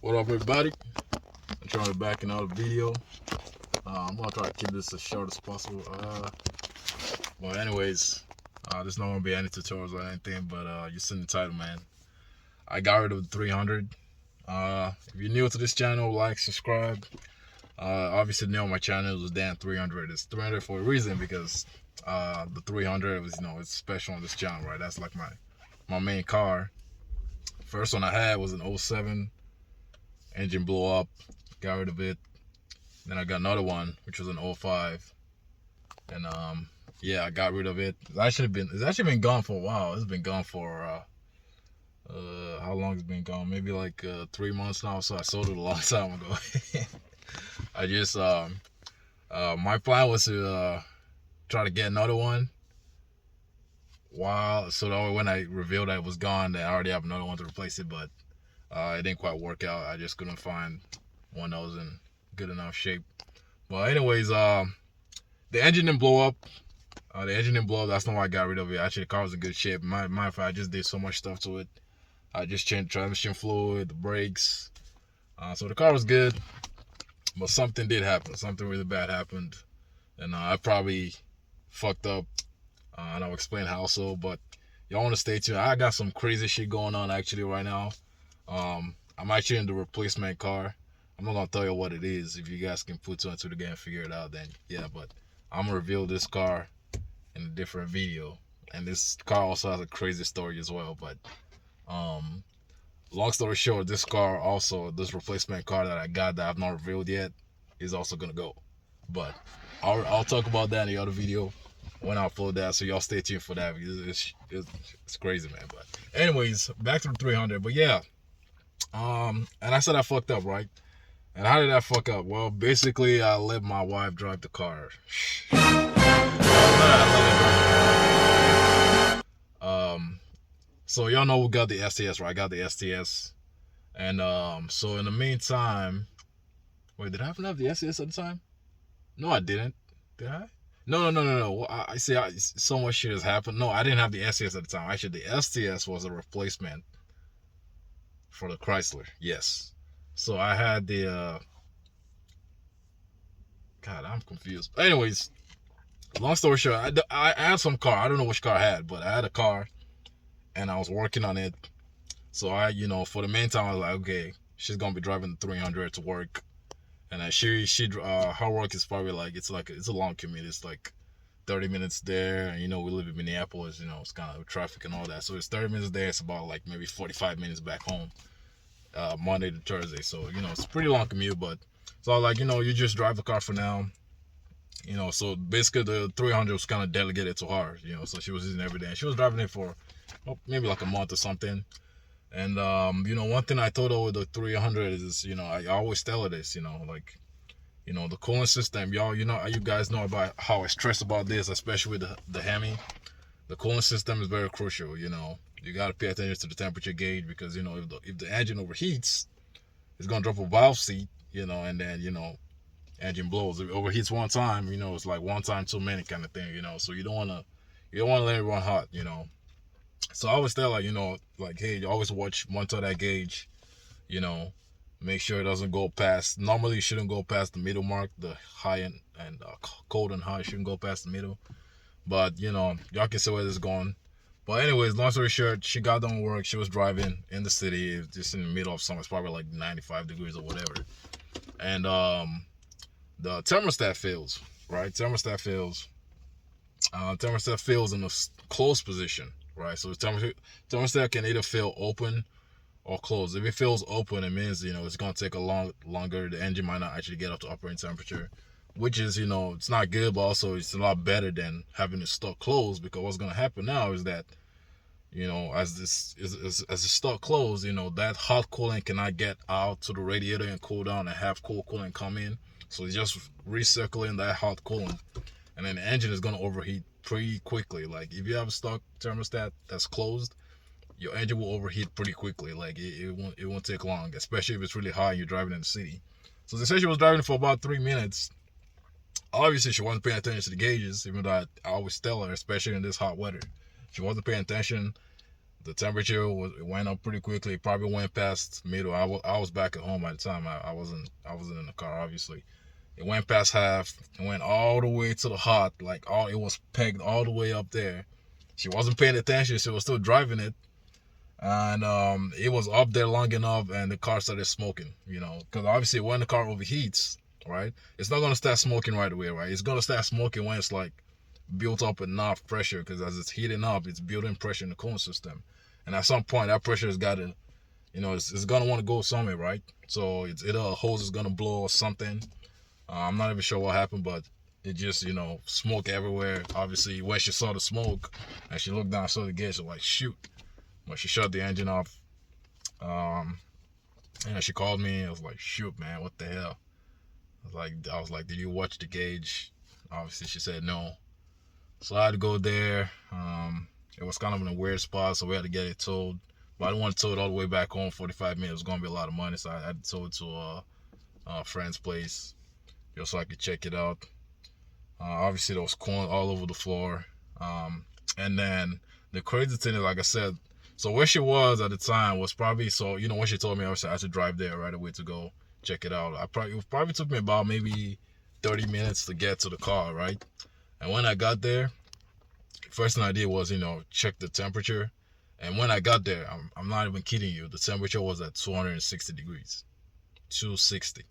What up, everybody? I'm trying to back another video. I'm gonna try to keep this as short as possible. Well, anyways, there's not gonna be any tutorials or anything, but you seen the title, man. I got rid of the 300. If you're new to this channel, like, subscribe. Obviously, the name of my channel is Dan 300. It's 300 for a reason because the 300 was, it's special on this channel, right? That's like my main car. First one I had was an '07. Engine blew up, got rid of it. Then I got another one, which was an '05, and yeah, I got rid of it. It's actually been gone for a while. It's been gone for how long it's been gone? Maybe like 3 months now. So I sold it a long time ago. I just my plan was to try to get another one. So that way when I revealed that it was gone, that I already have another one to replace it, but it didn't quite work out. I just couldn't find one that was in good enough shape. But anyways, the engine didn't blow up. That's not why I got rid of it. Actually, the car was in good shape. Matter of fact, I just did so much stuff to it. I just changed transmission fluid, the brakes. So the car was good. But something did happen. Something really bad happened. And I probably fucked up. And I'll explain how so. But y'all want to stay tuned. I got some crazy shit going on actually right now. I'm actually in the replacement car. I'm not gonna tell you what it is. If you guys can put two and two together and figure it out, then yeah. But I'm gonna reveal this car in a different video. And this car also has a crazy story as well. But long story short, this replacement car that I got that I've not revealed yet is also gonna go. But I'll talk about that in the other video when I upload that. So y'all stay tuned for that because it's crazy, man. But anyways, back to the 300. But yeah. And I said I fucked up, right? And how did I fuck up? Well, basically, I let my wife drive the car. So y'all know we got the STS, right? I got the STS, and so in the meantime, wait, did I have the STS at the time? No, I didn't. Did I? No. Well, I see. So much shit has happened. No, I didn't have the STS at the time. Actually, the STS was a replacement for the Chrysler. Yes. So I had the God, I'm confused. Anyways, long story short, I had some car. I don't know which car I had, but I had a car, and I was working on it. So I, for the meantime, I was like, okay, she's gonna be driving the 300 to work, and her work is probably it's a long commute. It's like 30 minutes there, and we live in Minneapolis. It's kind of traffic and all that. So it's 30 minutes there. It's about like maybe 45 minutes back home. Monday to Thursday. So, it's a pretty long commute, but so I was like, you just drive the car for now. So basically the 300 was kind of delegated to her, so she was using it every day. And she was driving it for maybe like a month or something. And, one thing I told her with the 300 is, I always tell her this, the cooling system, you guys know about how I stress about this, especially with the Hemi. The cooling system is very crucial, You got to pay attention to the temperature gauge because, if the engine overheats, it's going to drop a valve seat, and then, engine blows. If it overheats one time, it's like one time too many kind of thing, So you don't want to let it run hot, So I always tell her, hey, you always monitor that gauge, make sure it doesn't go past. Normally, it shouldn't go past the middle mark, the high and cold and high shouldn't go past the middle. But, y'all can see where this is going. But anyways, long story short, she got done work. She was driving in the city, just in the middle of summer. It's probably like 95 degrees or whatever. And the thermostat fails, right? Thermostat fails in a closed position, right? So the thermostat can either fail open or closed. If it fails open, it means, it's going to take longer. The engine might not actually get up to operating temperature, which is, it's not good, but also it's a lot better than having it stuck closed, because what's going to happen now is that, as it's stuck closed, that hot coolant cannot get out to the radiator and cool down and have cold coolant come in. So it's just recirculating that hot coolant, and then the engine is going to overheat pretty quickly. Like if you have a stock thermostat that's closed, your engine will overheat pretty quickly. Like it won't take long, especially if it's really hot and you're driving in the city. So they said she was driving for about 3 minutes. Obviously, she wasn't paying attention to the gauges, even though I always tell her, especially in this hot weather. She wasn't paying attention. The temperature it went up pretty quickly. It probably went past middle. I was back at home at the time. I wasn't in the car, obviously. It went past half. It went all the way to the hot. Like all it was pegged all the way up there. She wasn't paying attention. She was still driving it, and it was up there long enough, and the car started smoking. Because obviously when the car overheats, right, it's not gonna start smoking right away, right? It's gonna start smoking when it's like built up enough pressure, because as it's heating up, it's building pressure in the cooling system, and at some point that pressure has got to, it's gonna want to go somewhere, right? So it's either a hose is gonna blow or something. I'm not even sure what happened, but it just, smoke everywhere. Obviously, when she saw the smoke and she looked down, saw the gauge, she was like, shoot. But she shut the engine off. And she called me. I was like, shoot, man, what the hell? I was like, did you watch the gauge? Obviously, she said no. So I had to go there. It was kind of in a weird spot, so we had to get it towed. But I didn't want to tow it all the way back home. 45 minutes was going to be a lot of money, so I had to tow it to a friend's place just so I could check it out. Obviously, there was corn all over the floor. And then the crazy thing is, like I said, so where she was at the time was probably, so, when she told me, I had to drive there right away to go check it out. It probably took me about maybe 30 minutes to get to the car, right? And when I got there, first thing I did was, check the temperature. And when I got there, I'm not even kidding you, the temperature was at 260 degrees. 260.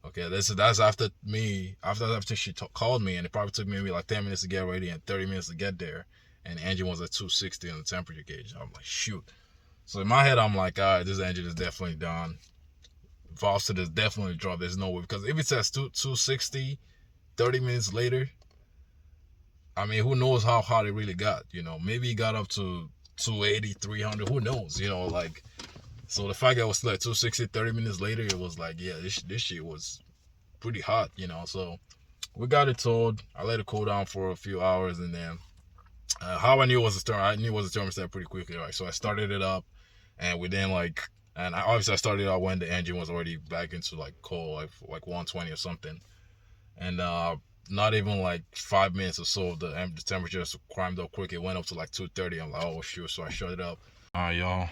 Okay, that's after she called me, and it probably took me maybe like 10 minutes to get ready and 30 minutes to get there, and the engine was at 260 on the temperature gauge. I'm like, shoot. So in my head, I'm like, all right, this engine is definitely done. Valve set is definitely dropped. There's no way, because if it says 260, 30 minutes later, I mean, who knows how hot it really got? Maybe it got up to 280, 300. Who knows? So the fact that it was like 260, 30 minutes later, it was like, yeah, this shit was pretty hot, So we got it towed. I let it cool down for a few hours, and then how I knew it was I knew it was a thermostat pretty quickly, right? So I started it up, and obviously I started it out when the engine was already back into like cold, like 120 or something, and not even like 5 minutes or so, the temperature just climbed up quick. It went up to like 230. I'm like, oh shoot! So I shut it up. All right, y'all.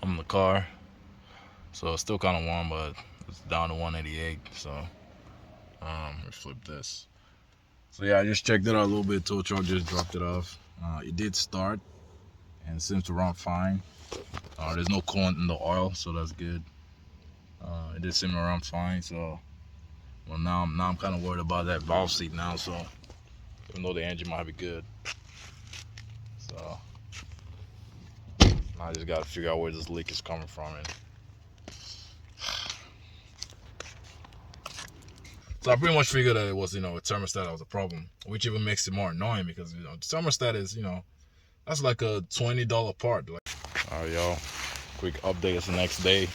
I'm in the car, so it's still kind of warm, but it's down to 188. So let's flip this. So yeah, I just checked it out a little bit. Tow truck just dropped it off. It did start and it seems to run fine. There's no coolant in the oil, so that's good. It did seem to run fine. So well, now I'm kind of worried about that valve seat now. So even though the engine might be good, so I just got to figure out where this leak is coming from. So I pretty much figured that it was, a thermostat that was a problem, which even makes it more annoying because, the thermostat is, that's like a $20 part. All right, y'all. Quick update. It's the next day.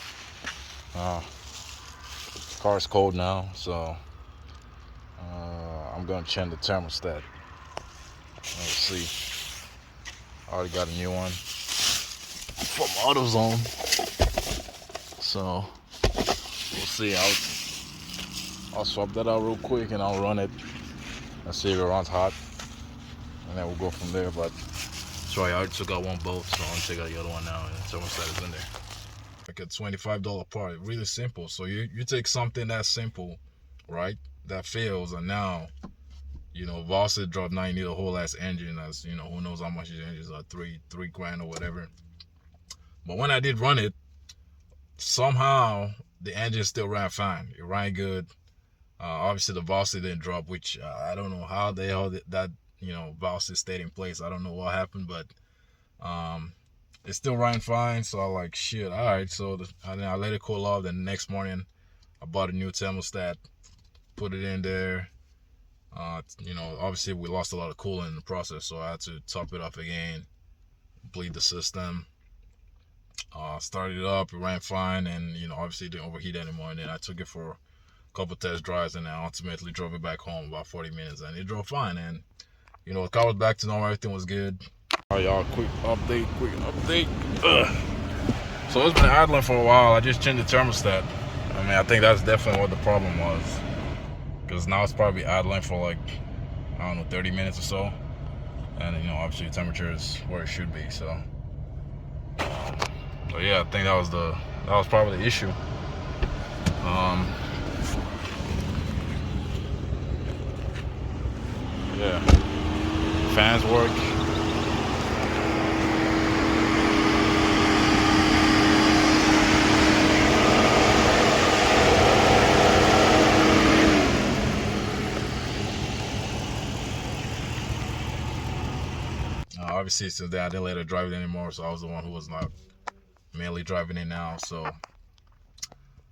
Car's cold now, so I'm going to change the thermostat. Let's see. I already got a new one from AutoZone, so we'll see. I'll swap that out real quick and I'll run it and see if it runs hot, and then we'll go from there. But sorry, I already took out one bolt, so I'm gonna take out the other one now, and the thermostat is in there. Like a $25 part, really simple. So you take something that simple, right, that fails, and now Vossett dropped. Now you need a whole ass engine. That's who knows how much these engines are, three grand or whatever. But when I did run it, somehow the engine still ran fine. It ran good. Obviously the valve seat didn't drop, which I don't know how the hell that valve seat stayed in place. I don't know what happened, but it still ran fine. So I like, shit, all right. So I let it cool off. Then the next morning I bought a new thermostat, put it in there. Obviously we lost a lot of coolant in the process, so I had to top it up again, bleed the system. Started it up, it ran fine, and obviously it didn't overheat anymore. And then I took it for a couple test drives, and I ultimately drove it back home about 40 minutes, and it drove fine. And the car was back to normal, everything was good. All right, y'all, quick update. So it's been idling for a while. I just changed the thermostat. I mean, I think that's definitely what the problem was, because now it's probably idling for like, I don't know, 30 minutes or so, and obviously the temperature is where it should be. So But yeah, I think that was probably the issue. Yeah, fans work. Obviously, since then I didn't let her drive it anymore, so I was the one who was not mainly driving it now. So,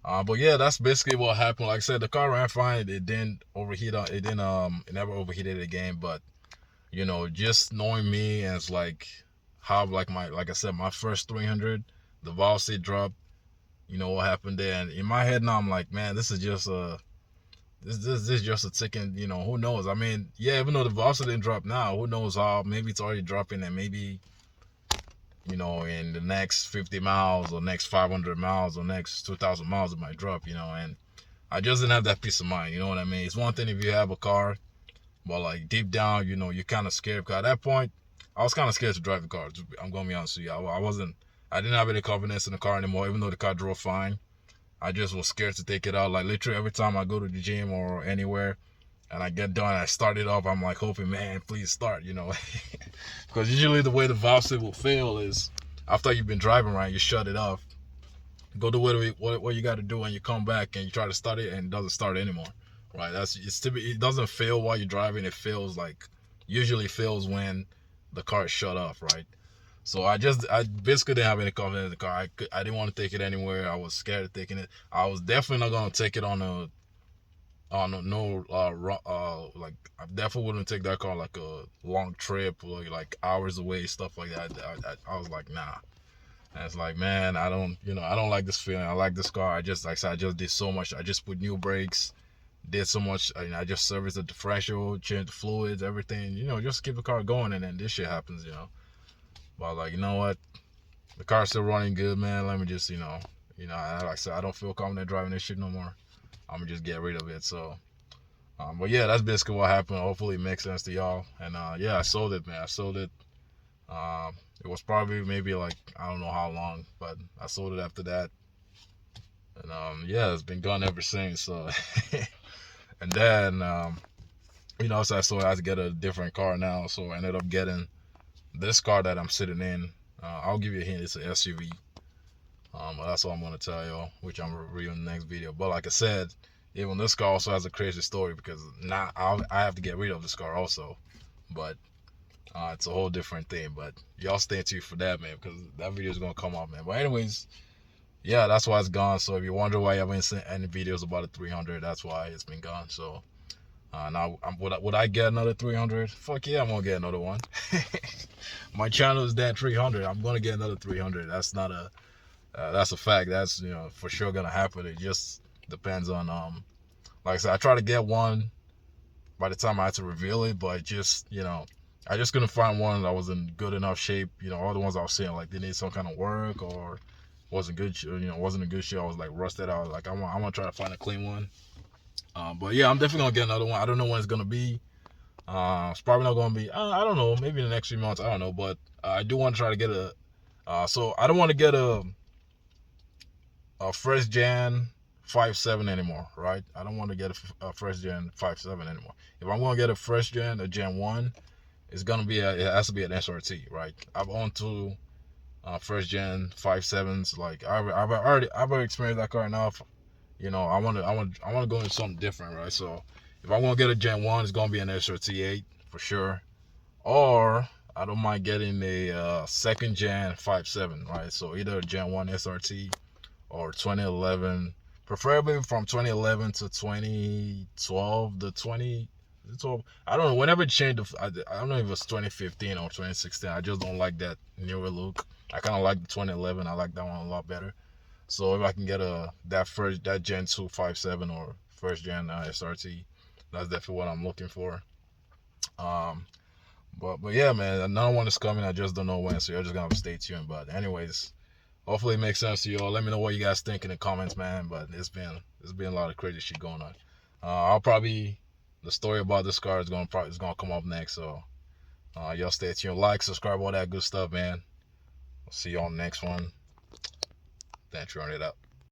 but yeah, that's basically what happened. Like I said, the car ran fine. It didn't overheat. It never overheated again. But you know, just knowing me as like how like like I said, my first 300, the velocity dropped. You know what happened there, and in my head now I'm like, man, this is just a this is just a ticking. You know, who knows? I mean, yeah, even though the velocity didn't drop now, who knows how? Maybe it's already dropping, and maybe you know, in the next 50 miles or next 500 miles or next 2,000 miles, it might drop, you know, and I just didn't have that peace of mind, you know what I mean? It's one thing if you have a car, but like deep down, you know, you're kind of scared. Because at that point, I was kind of scared to drive the car. I'm going to be honest with you. I didn't have any confidence in the car anymore, even though the car drove fine. I just was scared to take it out. Like literally every time I go to the gym or anywhere, and I get done, I start it up. I'm like hoping, man, please start, you know, because usually the way the velocity will fail is after you've been driving right, you shut it off, go do what you got to do, and you come back and you try to start it, and it doesn't start anymore, right? It doesn't fail while you're driving. It fails like usually fails when the car is shut off, right? So I basically didn't have any confidence in the car. I didn't want to take it anywhere. I was scared of taking it. I was definitely not gonna take it on a no like I definitely wouldn't take that car like a long trip or like hours away, stuff like that. I was like, nah. And it's like, man, I don't like this feeling. I like this car. Like I said, I just did so much. I just put new brakes, did so much. I just serviced the differential, changed the fluids, everything, you know, just keep the car going, and then this shit happens, you know. But like, you know what, the car's still running good, man. Let me just, like I said, I don't feel confident driving this shit no more. I'm gonna just get rid of it. So but yeah, that's basically what happened. Hopefully it makes sense to y'all. And yeah, I sold it, man. I sold it. It was probably maybe like I don't know how long, but I sold it after that. And yeah, it's been gone ever since. So and then so I sold. I had to get a different car now. So I ended up getting this car that I'm sitting in. I'll give you a hint. It's an SUV. But that's all I'm gonna tell y'all, which I'm reviewing in the next video. But like I said, even this car also has a crazy story because now I have to get rid of this car also. But it's a whole different thing. But y'all stay tuned for that, man, because that video is gonna come out, man. But anyways, yeah, that's why it's gone. So if you wonder why I haven't seen any videos about the 300, that's why it's been gone. So now would I get another 300? Fuck yeah, I'm gonna get another one. My channel is that 300. I'm gonna get another 300. That's not a that's a fact. That's for sure gonna happen. It just depends on like I said, I try to get one by the time I had to reveal it, but just I just couldn't find one that was in good enough shape. All the ones I was seeing like they need some kind of work or wasn't good. Wasn't a good shape. I was like rusted out. Like I want to try to find a clean one. But yeah, I'm definitely gonna get another one. I don't know when it's gonna be. It's probably not gonna be. I don't know. Maybe in the next few months. I don't know. But I do want to try to get a. So I don't want to get a first gen 5.7 anymore, right? I don't want to get a first gen 5.7 anymore. If I'm gonna get a first gen, a Gen 1, it's gonna be it has to be an SRT, right? I've owned two first gen 5.7s. Like I've already experienced that car enough. I want to go into something different, right? So if I'm gonna get a Gen 1, it's gonna be an SRT 8 for sure, or I don't mind getting a second gen 5.7, right? So either a Gen 1 SRT or 2011, preferably from 2011 to 2012. The 2012, I don't know. Whenever it changed, I don't know if it was 2015 or 2016. I just don't like that newer look. I kind of like the 2011. I like that one a lot better. So if I can get that Gen 2 5.7 or first gen SRT, that's definitely what I'm looking for. But yeah, man, another one is coming. I just don't know when, so you're just gonna have to stay tuned. But anyways, hopefully it makes sense to you all. Let me know what you guys think in the comments, man. But it's been a lot of crazy shit going on. The story about this car is gonna come up next. So y'all stay tuned, like, subscribe, all that good stuff, man. I'll see you on the next one. then turn it up.